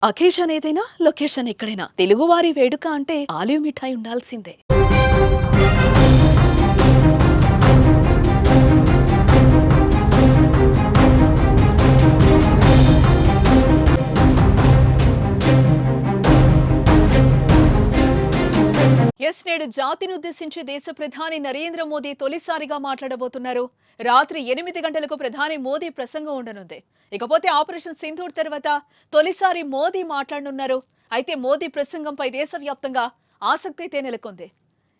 Occasion ఏదైనా location ఎక్కడైనా తెలుగువారి వేడుక అంటే ఆలివ్ మిఠాయి ఉండాల్సిందే. నేడు జాతిని ఉద్దేశించి దేశ ప్రధాని నరేంద్ర మోదీ తొలిసారిగా మాట్లాడబోతున్నారు. రాత్రి 8 గంటలకు ప్రధాని మోదీ ప్రసంగం ఉండనుంది. ఇకపోతే ఆపరేషన్ సింధూర్ తర్వాత తొలిసారి మోదీ మాట్లాడనున్నారు. అయితే మోదీ ప్రసంగంపై దేశవ్యాప్తంగా ఆసక్తి అయితే నెలకొంది.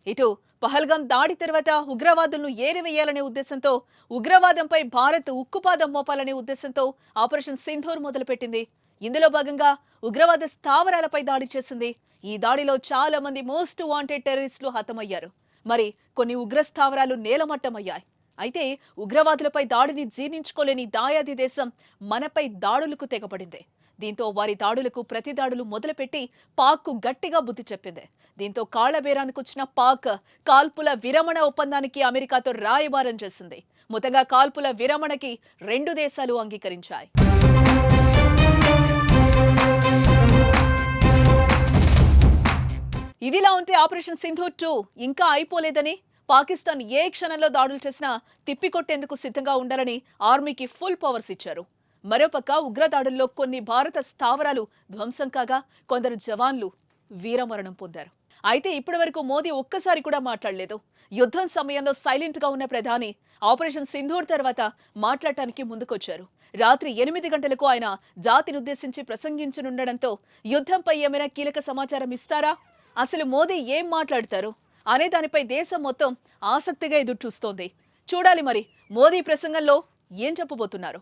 ఇటు పహల్గాం దాడి తర్వాత ఉగ్రవాదులను ఏరివేయాలనే ఉద్దేశంతో, ఉగ్రవాదంపై భారత్ ఉక్కుపాదం మోపాలనే ఉద్దేశంతో ఆపరేషన్ సింధూర్ మొదలుపెట్టింది. ఇందులో భాగంగా ఉగ్రవాద స్థావరాలపై దాడి చేసింది. ఈ దాడిలో చాలా మంది మోస్ట్ వాంటెడ్ టెర్రరిస్టులు హతమయ్యారు. మరి కొన్ని ఉగ్ర స్థావరాలు నేలమట్టమయ్యాయి. అయితే ఉగ్రవాదులపై దాడిని జీర్ణించుకోలేని దాయాది దేశం మనపై దాడులకు తెగపడింది. దీంతో వారి దాడులకు ప్రతి దాడులు మొదలుపెట్టి పాక్కు గట్టిగా బుద్ధి చెప్పింది. దీంతో కాళ్లబేరానికొచ్చిన పాక్ కాల్పుల విరమణ ఒప్పందానికి అమెరికాతో రాయబారం చేసింది. మొత్తంగా కాల్పుల విరమణకి రెండు దేశాలు అంగీకరించాయి. ఇదిలా ఉంటే ఆపరేషన్ సింధూర్ 2 ఇంకా అయిపోలేదని, పాకిస్తాన్ ఏ క్షణంలో దాడులు చేసినా తిప్పికొట్టేందుకు సిద్ధంగా ఉండాలని ఆర్మీకి ఫుల్ పవర్స్ ఇచ్చారు. మరోపక్క ఉగ్రదాడుల్లో కొన్ని భారత స్థావరాలు ధ్వంసం కాగా కొందరు జవాన్లు వీరమరణం పొందారు. అయితే ఇప్పటివరకు మోదీ ఒక్కసారి కూడా మాట్లాడలేదు. యుద్ధం సమయంలో సైలెంట్ గా ఉన్న ప్రధాని ఆపరేషన్ సింధూర్ తర్వాత మాట్లాడటానికి ముందుకొచ్చారు. రాత్రి 8 గంటలకు ఆయన జాతినుద్దేశించి ప్రసంగించనుండడంతో యుద్ధంపై ఏమైనా కీలక సమాచారం ఇస్తారా, అసలు మోదీ ఏం మాట్లాడతారు అనే దానిపై దేశం మొత్తం ఆసక్తిగా ఎదురు చూస్తోంది. చూడాలి మరి మోదీ ప్రసంగంలో ఏం చెప్పబోతున్నారు.